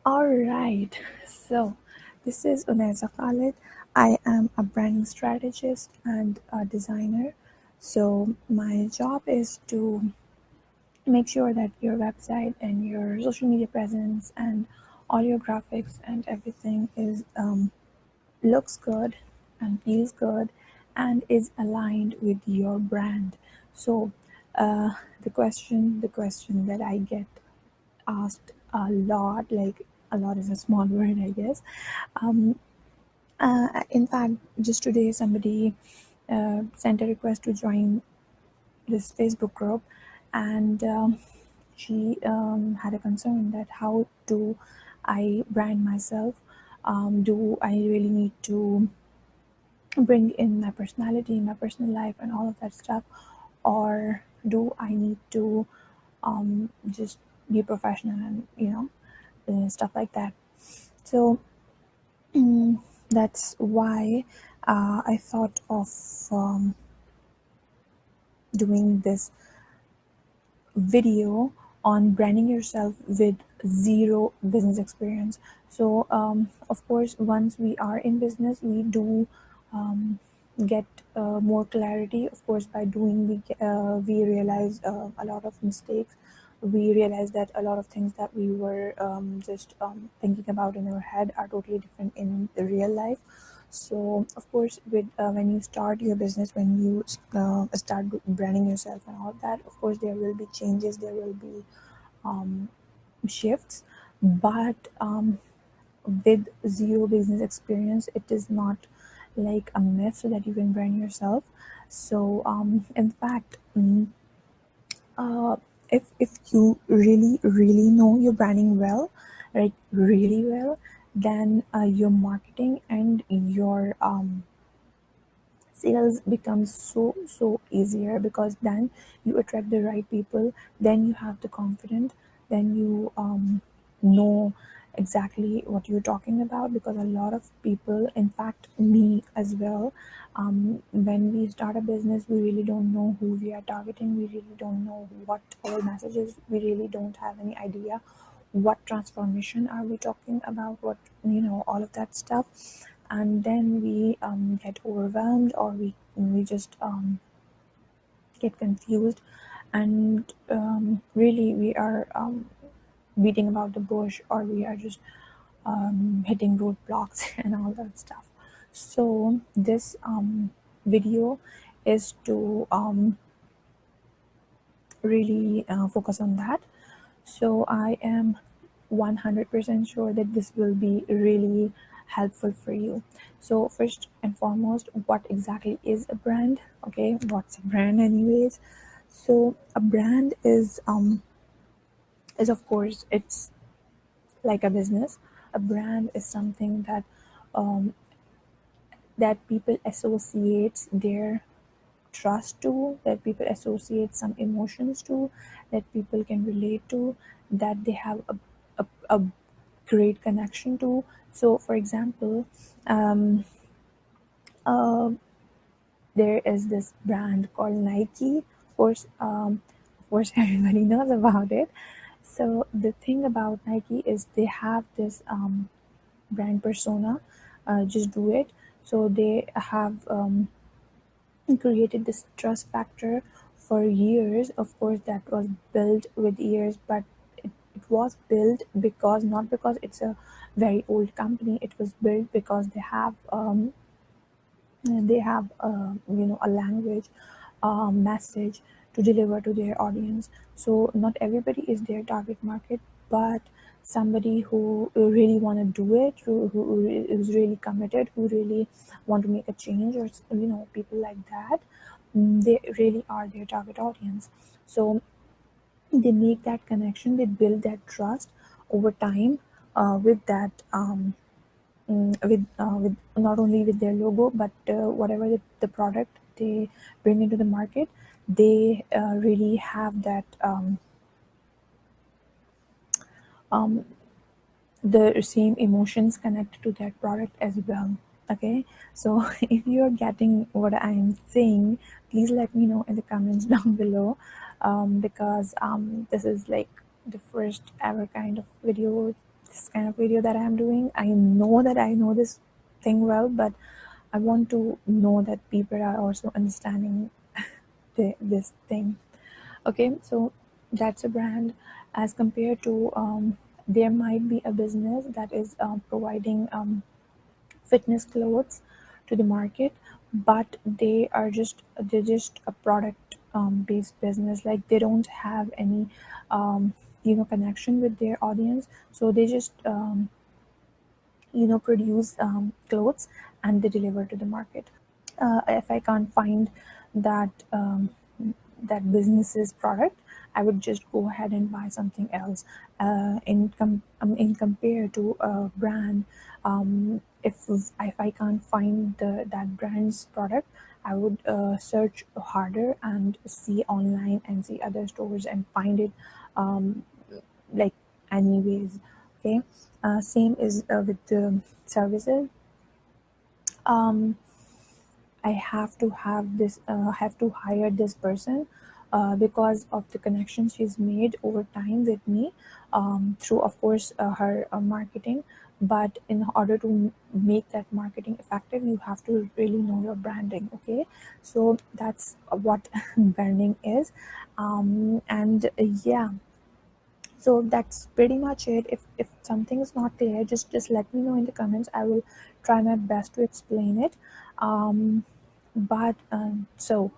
All right, so this is Uneza Khalid. I am a branding strategist and a designer. So, my job is to make sure that your website and your social media presence and all your graphics and everything is looks good and feels good and is aligned with your brand. So, the question that I get asked a lot, like a lot is a small word, I guess. Um, in fact, just today, somebody sent a request to join this Facebook group, and she had a concern that how do I brand myself? Do I really need to bring in my personality, my personal life, and all of that stuff, or do I need to just be professional and stuff like that? So that's why I thought of doing this video on branding yourself with zero business experience. So, of course, once we are in business, we do get more clarity. Of course, by doing, we realize a lot of mistakes. We realize that a lot of things that we were just thinking about in our head are totally different in the real life. So, of course, with when you start your business, when you start branding yourself and all that, of course, there will be changes, there will be um, shifts, but with zero business experience, it is not like a myth so that you can brand yourself. So, in fact, uh, if you really know your branding well, right, really well, then your marketing and your sales becomes so easier, because then you attract the right people, then you have the confidence, then you know exactly what you're talking about. Because a lot of people, in fact me as well, when we start a business, we really don't know who we are targeting, we really don't know what our messages, we really don't have any idea what transformation are we talking about, what, all of that stuff. And then we get overwhelmed, or we just get confused, and really we are beating about the bush, or we are just hitting roadblocks and all that stuff. So this video is to really focus on that. So I am 100% sure that this will be really helpful for you. So first and foremost, what exactly is a brand? Okay, what's a brand anyways? So a brand is of course, it's like a business. A brand is something um, that people associate their trust to, that people associate some emotions to, that people can relate to, that they have a great connection to. So, for example, um, uh, there is this brand called Nike. Of course, everybody knows about it. So the thing about Nike is they have this brand persona. Just do it. So they have created this trust factor for years. Of course, that was built with years, but it was built because, not because it's a very old company, it was built because they have a language, message to deliver to their audience. So not everybody is their target market, but somebody who really want to do it, who is really committed, who really want to make a change, or people like that, they really are their target audience. So they make that connection, they build that trust over time, with that with not only with their logo, but whatever the product they bring into the market, they really have that um, the same emotions connected to that product as well. Okay, so if you're getting what I'm saying, please let me know in the comments down below, because this is like the first ever kind of video this kind of video that I'm doing. I know that I know this thing well, but I want to know that people are also understanding this thing. Okay, so that's a brand. As compared to there might be a business that is providing fitness clothes to the market, but they're just a product based business. Like they don't have any um, connection with their audience, so they just produce clothes and they deliver to the market. If I can't find that that business's product, I would just go ahead and buy something else. In compare to a brand, if I can't find that brand's product, I would search harder and see online and see other stores and find it, um, like anyways. Okay, same is with the services. Um, I have to have this, have to hire this person because of the connections she's made over time with me, through, of course, her marketing. But in order to make that marketing effective, you have to really know your branding. Okay, so that's what branding is. And yeah, so that's pretty much it. If something is not clear, just let me know in the comments. I will try my best to explain it. So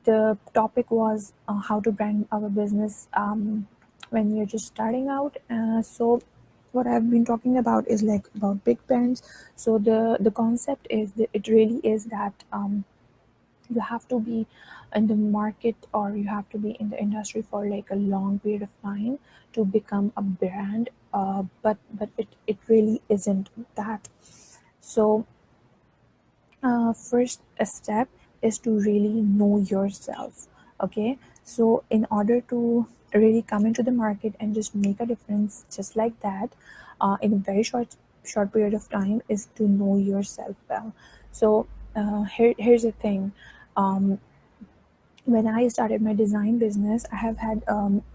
the topic was how to brand our business when you're just starting out. So what I've been talking about is like about big brands. So the concept is that it really is that you have to be in the market, or you have to be in the industry for like a long period of time to become a brand. But it really isn't that. So first step is to really know yourself. Okay, so in order to really come into the market and just make a difference just like that, in a very short period of time, is to know yourself well. So here's the thing. um, when I started my design business, I have had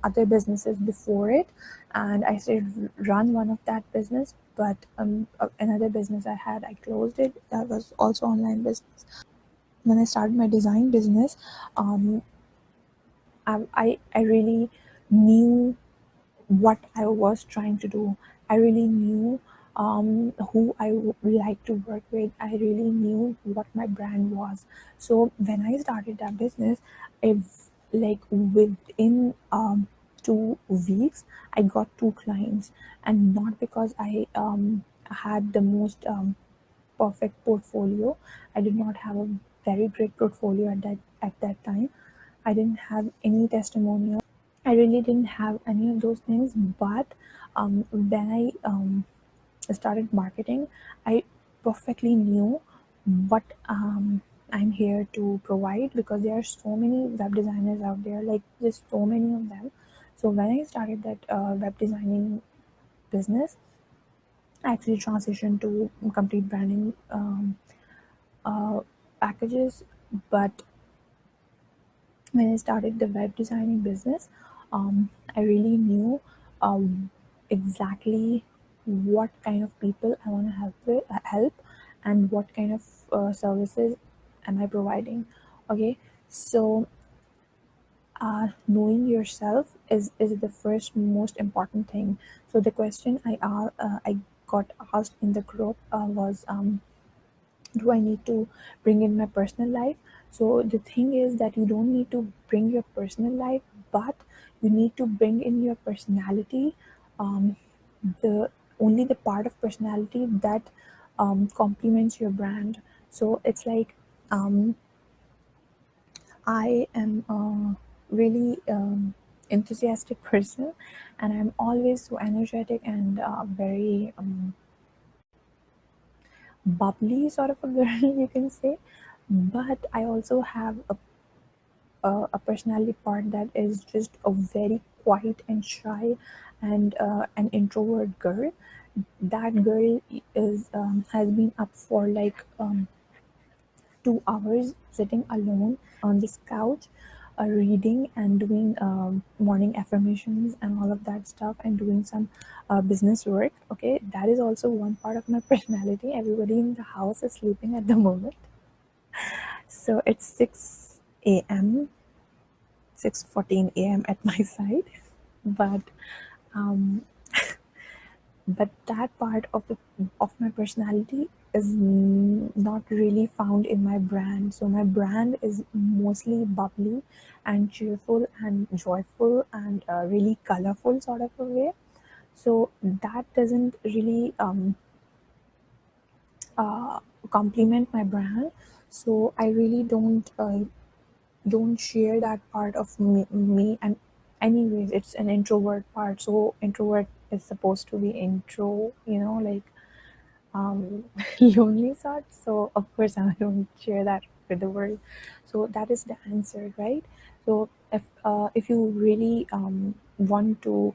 other businesses before it, and I still run one of that business. But another business I had, I closed it. That was also online business. When I started my design business, um, I really knew what I was trying to do. I really knew who I would like to work with. I really knew what my brand was. So when I started that business, if like within 2 weeks, I got two clients, and not because I had the most perfect portfolio. I did not have a very great portfolio at that time. I didn't have any testimonial. I really didn't have any of those things. But when I started marketing, I perfectly knew what I'm here to provide, because there are so many web designers out there, like there's so many of them. So when I started that web designing business, I actually transitioned to complete branding uh, packages. But when I started the web designing business, I really knew um, exactly what kind of people I want to help, and what kind of services am I providing. Okay, so knowing yourself is the first most important thing. So the question I got asked in the group was, do I need to bring in my personal life? So the thing is that you don't need to bring your personal life, but you need to bring in your personality, um, the only the part of personality that complements your brand. So it's like, I am a really enthusiastic person, and I'm always so energetic and very bubbly sort of a girl, you can say. But I also have a personality part that is just a very quiet and shy, and an introvert girl. That girl is has been up for like 2 hours sitting alone on this couch, reading and doing morning affirmations and all of that stuff, and doing some business work. Okay, that is also one part of my personality. Everybody in the house is sleeping at the moment, so it's 6 a.m., 6:14 a.m. at my side. But um, but that part of my personality is not really found in my brand. So my brand is mostly bubbly and cheerful and joyful and really colorful sort of a way. So that doesn't really uh, complement my brand. So I really don't share that part of me. And anyways, it's an introvert part, so introvert is supposed to be intro, like lonely sort. So of course I don't share that with the world. So that is the answer, right? So if you really want to,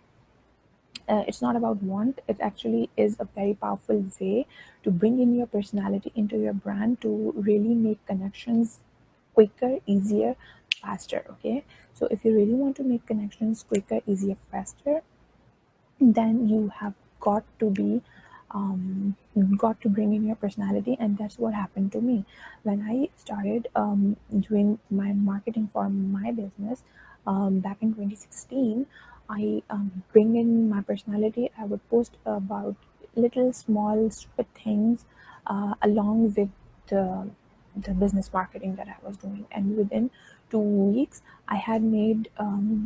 it's not about want, it actually is a very powerful way to bring in your personality into your brand, to really make connections quicker, easier, faster. Okay, so if you really want to make connections quicker, easier, faster, then you have got to be got to bring in your personality. And that's what happened to me when I started doing my marketing for my business back in 2016. I bring in my personality. I would post about little small stupid things along with the the business marketing that I was doing. And within 2 weeks, I had made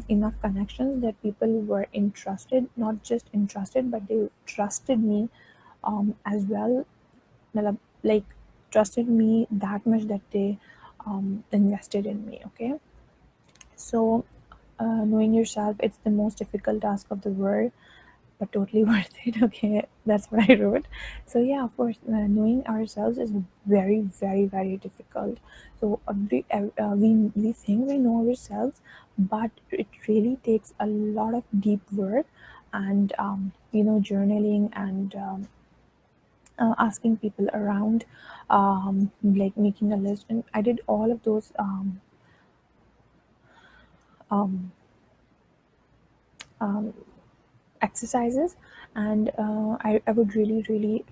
enough connections that people were interested, not just interested, but they trusted me as well. Like, trusted me that much that they invested in me. Okay, so knowing yourself, it's the most difficult task of the world, but totally worth it. Okay, that's what I wrote. So yeah, of course, knowing ourselves is very, very, very difficult. So we think we know ourselves, but it really takes a lot of deep work, and journaling, and asking people around, like making a list. And I did all of those um, exercises. And I would really, really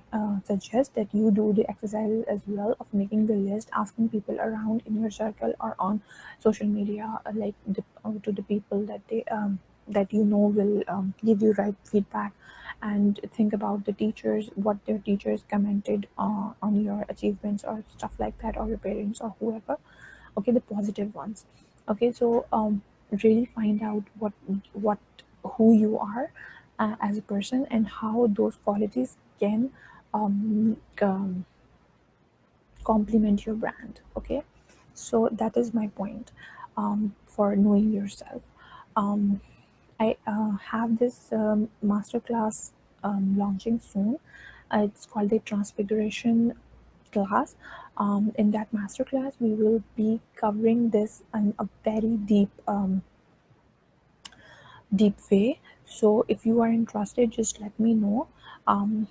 suggest that you do the exercises as well, of making the list, asking people around in your circle or on social media, like to the people that they that will give you right feedback. And think about the teachers, what their teachers commented on your achievements or stuff like that, or your parents or whoever. Okay, the positive ones. Okay, so really find out what who you are as a person, and how those qualities can um, um, complement your brand. Okay, so that is my point for knowing yourself. um, I have this masterclass launching soon. It's called the Transfiguration class. In that masterclass, we will be covering this in a very deep way. So if you are interested, just let me know, and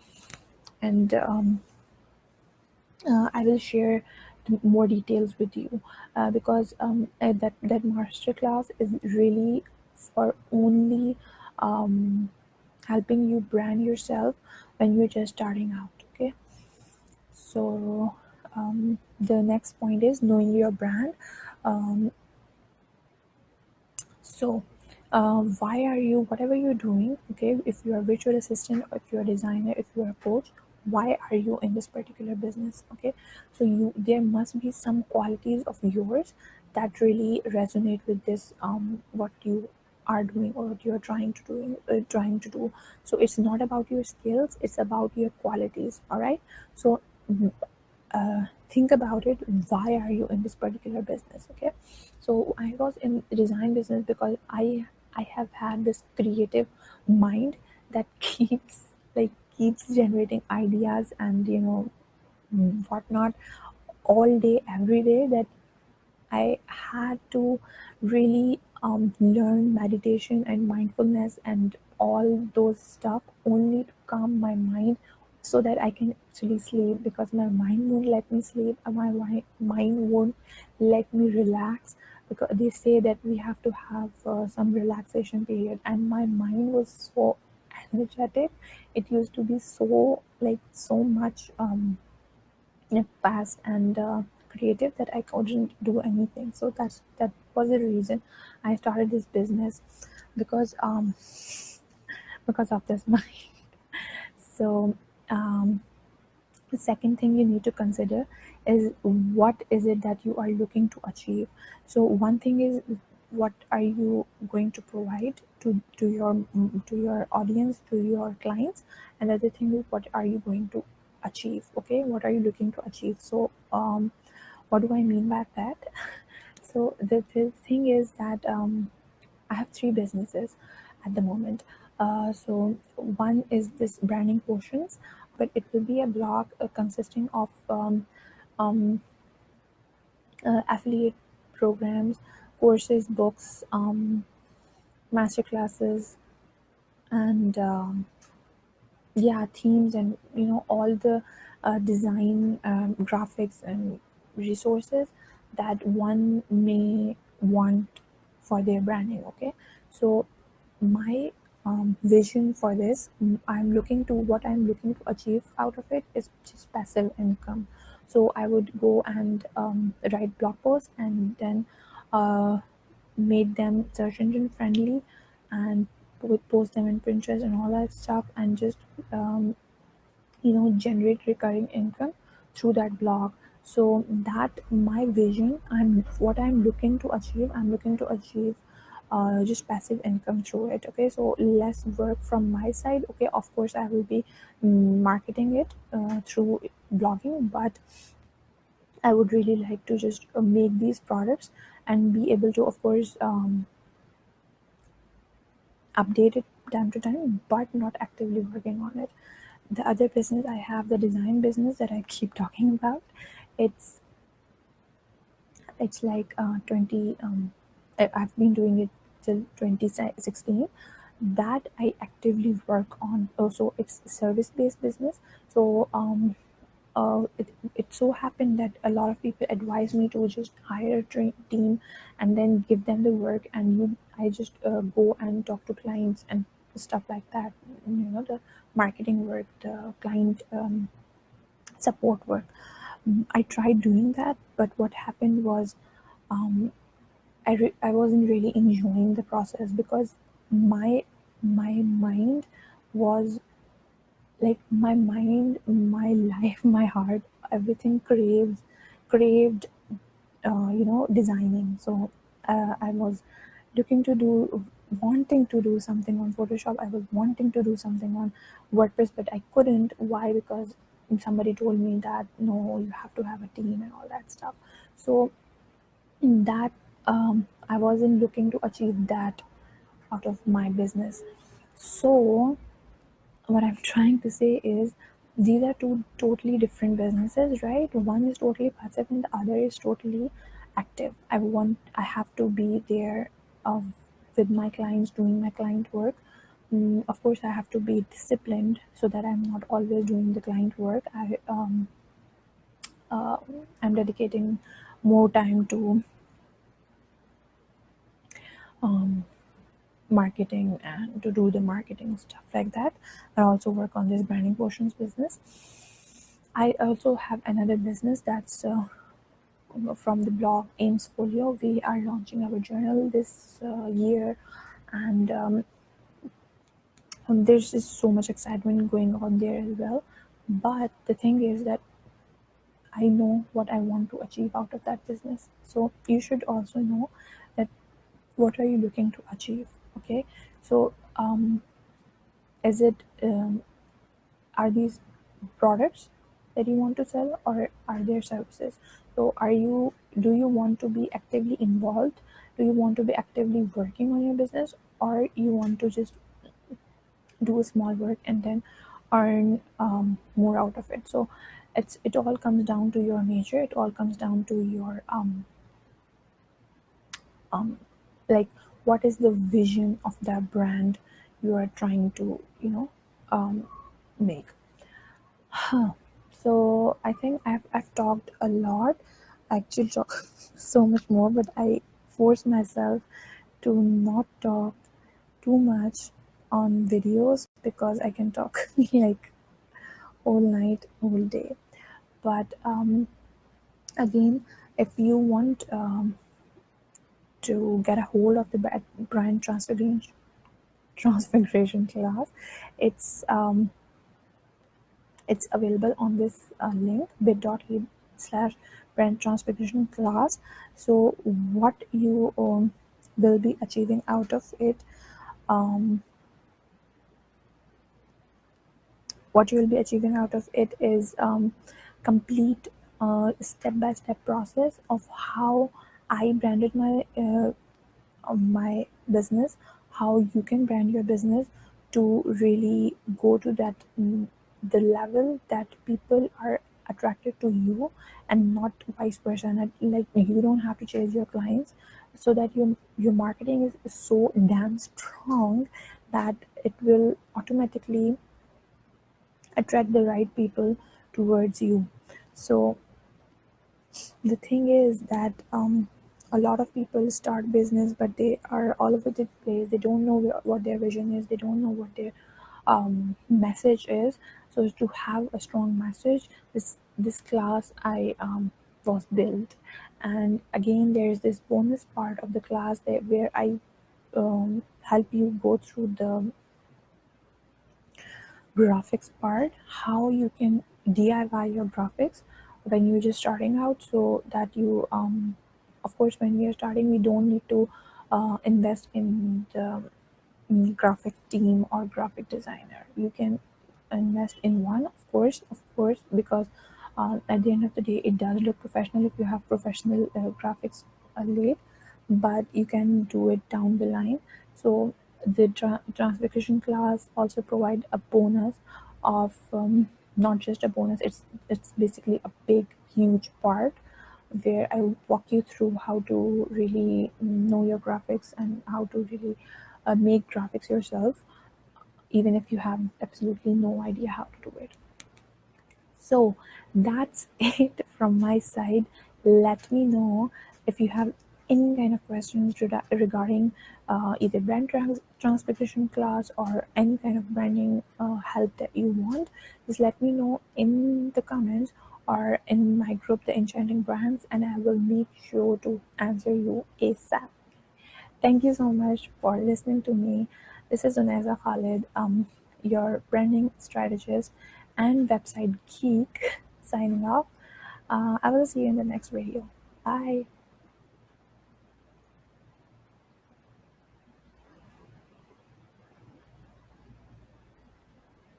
I will share more details with you, because that masterclass is really for only helping you brand yourself when you're just starting out. Okay, so the next point is knowing your brand. Um, so why are you, whatever you're doing, okay, if you're a virtual assistant, or if you're a designer, if you're a coach, why are you in this particular business? Okay, so there must be some qualities of yours that really resonate with this, what you are doing, or what you're trying to do. So it's not about your skills, it's about your qualities. All right, so think about it, why are you in this particular business? Okay, so I was in the design business because I have had this creative mind that keeps generating ideas and whatnot, all day every day, that I had to really learn meditation and mindfulness and all those stuff, only to calm my mind so that I can actually sleep, because my mind won't let me sleep, and my mind won't let me relax, because they say that we have to have some relaxation period, and my mind was so energetic. It used to be so like so much fast and creative that I couldn't do anything. So that was the reason I started this business, because of this mind. So the second thing you need to consider is what is it that you are looking to achieve. So one thing is what are you going to provide to your audience, to your clients, and the other thing is what are you going to achieve. Okay, what are you looking to achieve? So what do I mean by that? So the thing is that I have three businesses at the moment. So one is this branding potions, but it will be a blog consisting of um, affiliate programs, courses, books, master classes, and yeah, themes, and all the design, graphics, and resources that one may want for their branding. Okay, so my vision for this, what I'm looking to achieve out of it is just passive income. So I would go and write blog posts, and then uh, make them search engine friendly, and would post them in Pinterest and all that stuff, and just um, generate recurring income through that blog. So that my vision, I'm looking to achieve. I'm looking to achieve just passive income through it. Okay, so less work from my side. Okay, of course I will be marketing it through blogging, but I would really like to just make these products and be able to, of course, update it time to time, but not actively working on it. The other business I have, the design business that I keep talking about, it's it's like 20. I've been doing it till 2016. That I actively work on. Also, it's a service-based business. So it so happened that a lot of people advise me to just hire a team and then give them the work, and I just go and talk to clients and stuff like that. The marketing work, the client support work. I tried doing that, but what happened was um, I wasn't really enjoying the process, because my mind was like my life, my heart, everything craved designing. So I was looking to do wanting to do something on Photoshop. I was wanting to do something on WordPress, but I couldn't. Why? Because somebody told me that no, you have to have a team and all that stuff. So that I wasn't looking to achieve that out of my business. So what I'm trying to say is these are two totally different businesses, right? One is totally passive and the other is totally active. I have to be there uh, with my clients, doing my client work. Of course, I have to be disciplined so that I'm not always doing the client work. Uh, I'm dedicating more time to um, marketing and to do the marketing stuff like that. I also work on this branding portions business. I also have another business that's from the blog Ames Folio. We are launching our journal this year, and there's just so much excitement going on there as well. But the thing is that I know what I want to achieve out of that business. So you should also know that what are you looking to achieve. Okay, so is it are these products that you want to sell, or are there services? So do you want to be actively involved? Do you want to be actively working on your business, or you want to just do a small work and then earn more out of it? So it all comes down to your nature. It all comes down to your um like what is the vision of that brand you are trying to make. So I think I've talked a lot. I actually talk so much more, but I force myself to not talk too much on videos because I can talk like all night, all day. But again, if you want to get a hold of the brand transfiguration class, it's it's available on this link bit.ly/slash brand transfiguration class. So what you will be achieving out of it, um, what you will be achieving out of it is complete step-by-step process of how I branded my business, how you can brand your business to really go to that the level that people are attracted to you and not vice versa. And like you don't have to chase your clients, so that your marketing is so damn strong that it will automatically attract the right people towards you. So the thing is that a lot of people start business, but they are all over the place. They don't know what their vision is. They don't know what their message is. So to have a strong message, this class I was built. And again, there is this bonus part of the class that where I help you go through the graphics part, how you can DIY your graphics when you're just starting out, so that you of course when we are starting we don't need to invest in the graphic team or graphic designer. You can invest in one, of course, because at the end of the day it does look professional if you have professional graphics laid, but you can do it down the line. So the transcription class also provide a bonus of not just a bonus, it's basically a big huge part where I walk you through how to really know your graphics and how to really make graphics yourself, even if you have absolutely no idea how to do it. So that's it from my side. Let me know if you have any kind of questions regarding either brand transcription class or any kind of branding help that you want. Just let me know in the comments or in my group, The Enchanting Brands, and I will make sure to answer you ASAP. Thank you so much for listening to me. This is Uneza Khalid, your branding strategist and website geek, signing off. I will see you in the next video. Bye.